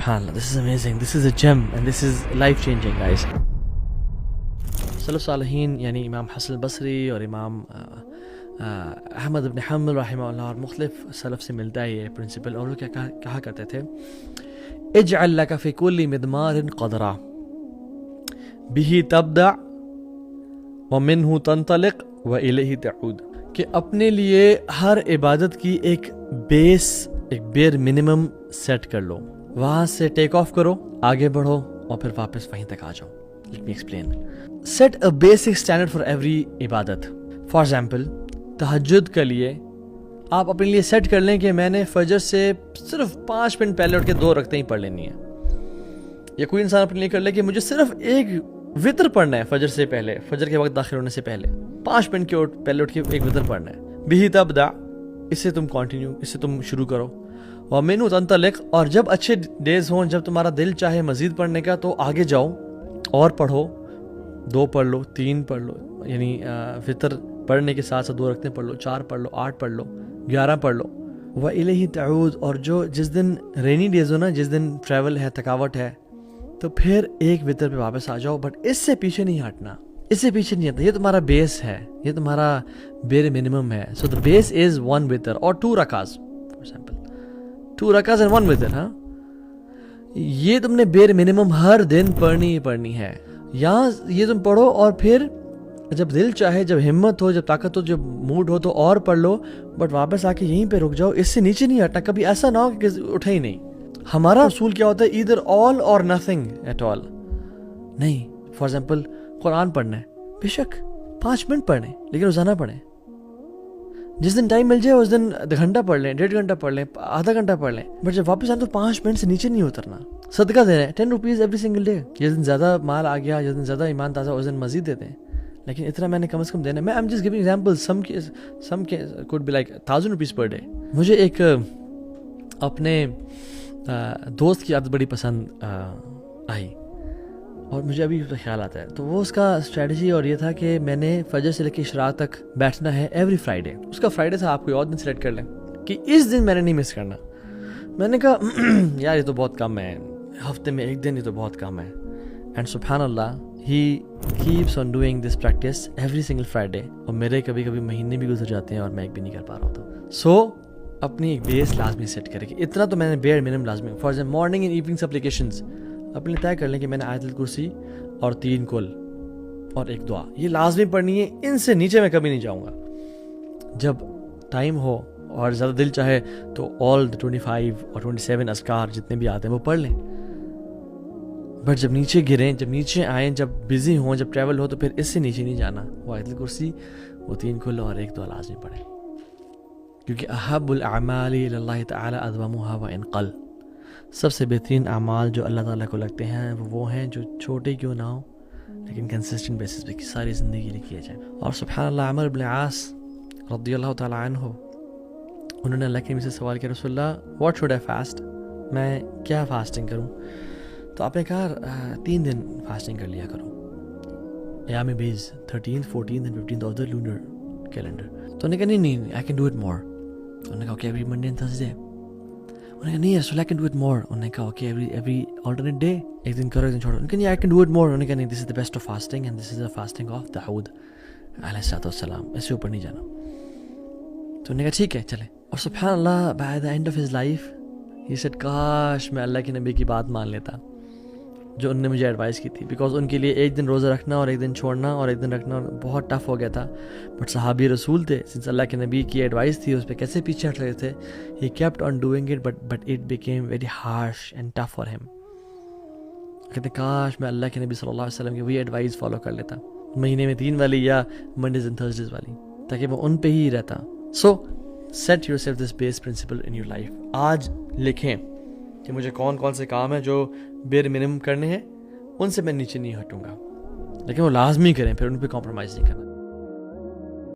SubhanAllah, this is amazing. This is a gem and this is life changing, guys. सलफ़ सालिहीन यानी इमाम हसन बसरी और इमाम अहमद इब्न हम्बल रहमहुल्लाह और मुख्तलिफ सलफ़ से मिलता है ये प्रिंसिपल। और वो क्या कहा करते थे, इजअल लका फ़ी कुल्ली मिदमारिन क़दरा बिही तब्दा व मिन्हु तंतलिक व इलैहि तऊद, कि अपने लिए हर इबादत की एक बेर मिनिमम सेट कर लो, वहाँ से टेक ऑफ करो, आगे बढ़ो और फिर वापस वहीं तक आ जाओ। Let me explain. Set a basic standard for every इबादत. For example, तहज्जुद के लिए आप अपने लिए सेट कर लें कि मैंने फजर से सिर्फ 5 मिनट पहले उठ के 2 रकतें ही पढ़ लेनी है। या कोई इंसान अपने लिए कर ले कि मुझे सिर्फ एक वितर पढ़ना है फजर से पहले, फजर के वक्त दाखिल होने से पहले 5 मिनट के पहले उठ के एक वितर पढ़ना है। बिही तब्दा, इससे तुम कंटिन्यू, इससे तुम शुरू करो। व मिन्हु तंतलिक, और जब अच्छे डेज हों, जब तुम्हारा दिल चाहे मजीद पढ़ने का तो आगे जाओ और पढ़ो, 2 पढ़ लो, 3 पढ़ लो, यानी फितर पढ़ने के साथ साथ 2 रखते पढ़ लो, 4 पढ़ लो, 8 पढ़ लो, 11 पढ़ लो। व इलैहि तऊद, और जो जिस दिन रेनी डेज हो ना, जिस दिन ट्रैवल है, थकावट है, तो फिर एक वितर पे वापस आ जाओ, बट इससे पीछे नहीं हटना, इससे पीछे नहीं हटना। ये तुम्हारा बेस है, ये तुम्हारा बेर मिनिमम है। सो द बेस इज 1 वितर और 2 रकाज, फॉर एग्जांपल 2 रकाज एंड 1 वितर। हाँ, ये तुमने बेर मिनिमम हर दिन पढ़नी ही पढ़नी है। यहाँ ये तुम पढ़ो और फिर जब दिल चाहे, जब हिम्मत हो, जब ताकत हो, जब मूड हो तो और पढ़ लो, बट वापस आके यहीं पे रुक जाओ, इससे नीचे नहीं हटना। कभी ऐसा ना हो कि उठे ही नहीं। हमारा उसूल क्या होता है, ईदर ऑल और नथिंग एट ऑल नहीं। फॉर एग्जाम्पल कुरान पढ़ना है, बेशक 5 मिनट पढ़ने, लेकिन रोजाना पढ़ें। जिस दिन टाइम मिल जाए उस दिन घंटा पढ़ लें, 1.5 घंटा पढ़ लें, आधा घंटा पढ़ लें, बट जब वापस आए तो 5 मिनट से नीचे नहीं उतरना। सदका दे रहे हैं 10 रुपीज़ एवरी सिंगल डे। जिस दिन ज़्यादा माल आ गया, जिस दिन ज़्यादा ईमान ताज़ा, उस दिन मजीद देते हैं, लेकिन इतना मैंने कम से कम देना है। मैं I am just giving example, some could be like 1000 rupees per day. मुझे एक अपने दोस्त की आदत बड़ी पसंद आई और मुझे अभी तो ख्याल आता है। तो वो उसका स्ट्रेटजी और ये था कि मैंने फजर से लेकर इशराक तक बैठना है एवरी फ्राइडे। उसका फ्राइडे था, आप कोई और दिन सेलेक्ट कर लें कि इस दिन मैंने नहीं मिस करना। मैंने कहा यार ये तो बहुत कम है, हफ्ते में 1 दिन, ये तो बहुत कम है। एंड सुब्हानअल्लाह, he keeps on doing this practice every single Friday. और मेरे कभी कभी महीने भी गुजर जाते हैं और मैं एक भी नहीं कर पा रहा होता। सो अपनी एक बेस लाजमी सेट करें कि इतना तो मैंने बेयर मिनिमम लाजमी। For example morning and evening applications अपने तय कर लें कि मैंने आयतुल कुर्सी और 3 कुल और 1 दुआ, ये लाजमी पढ़नी है। इनसे नीचे मैं कभी नहीं जाऊंगा। जब टाइम हो और ज़्यादा दिल चाहे तो ऑल द 25 और 27 अज़कार जितने भी आते हैं वो पढ़ लें। बट जब नीचे गिरें, जब नीचे आएँ, जब बिजी हों, जब ट्रैवल हो, तो फिर इससे नीचे नहीं जाना। वो आयतुल कुर्सी, वो 3 कुल और 1 दुआ लाजमी पढ़ें, क्योंकि अहब्बुल अमाली इलल्लाहि तआला अदवमुहा व इन क़ल। सबसे बेहतरीन अमाल जो अल्लाह ताला को लगते हैं वो हैं जो छोटे क्यों ना हो, लेकिन कंसिस्टेंट बेसिस पे सारी ज़िंदगी के लिए किए जाए। और सुब्हानअल्लाह, अमर इब्न आस रज़ियल्लाहु तआला अन्हु, उन्होंने अल्लाह के नबी से सवाल किया, रसूलल्लाह व्हाट शुड आई फास्ट, मैं क्या फास्टिंग करूं? तो आपने कहा 3 दिन फास्टिंग कर लिया करो, याम बीज 13th 14th and 15th of the lunar calendar. तो उन्होंने कहा नहीं आई कैन डू इट मोर। उन्होंने कहा okay every Monday and Thursday. उन्होंने कहा नहीं रसूल आई कैन डू इट मोर। उन्होंने कहा ओके एवरी ऑल्टरनेट डे, एक दिन करो एक दिन छोड़ो। उन्होंने कहा I can do it more. उन्होंने कहा नहीं, this is the best of fasting and this is the fasting of Dawood अलैहिस्सलाम, इससे ऊपर नहीं जाना। तो उन्होंने कहा ठीक है चले। और सुब्हानअल्लाह, by the end of his life he said काश मैं अल्लाह के नबी की बात मान लेता जो उन्होंने मुझे एडवाइस की थी। बिकॉज उनके लिए एक दिन रोज़ा रखना और एक दिन छोड़ना और एक दिन रखना बहुत टफ हो गया था। बट सहाबी रसूल थे, सिंस अल्लाह के नबी की एडवाइस थी, उस पर कैसे पीछे हट रहे थे। He kept on doing it but it became very harsh and tough for him. कहते काश मैं अल्लाह के नबी सल्लल्लाहु अलैहि वसल्लम की वही एडवाइस फॉलो कर लेता, महीने में 3 वाली या मंडेज एंड थर्सडेज वाली, ताकि मैं उन पे ही रहता। So set yourself this base principle in your life. आज लिखें कि मुझे कौन कौन से काम है जो बेर मिनिमम करने हैं, उनसे मैं नीचे नहीं हटूंगा, लेकिन वो लाजमी करें, फिर उन पर कॉम्प्रोमाइज़ नहीं करना।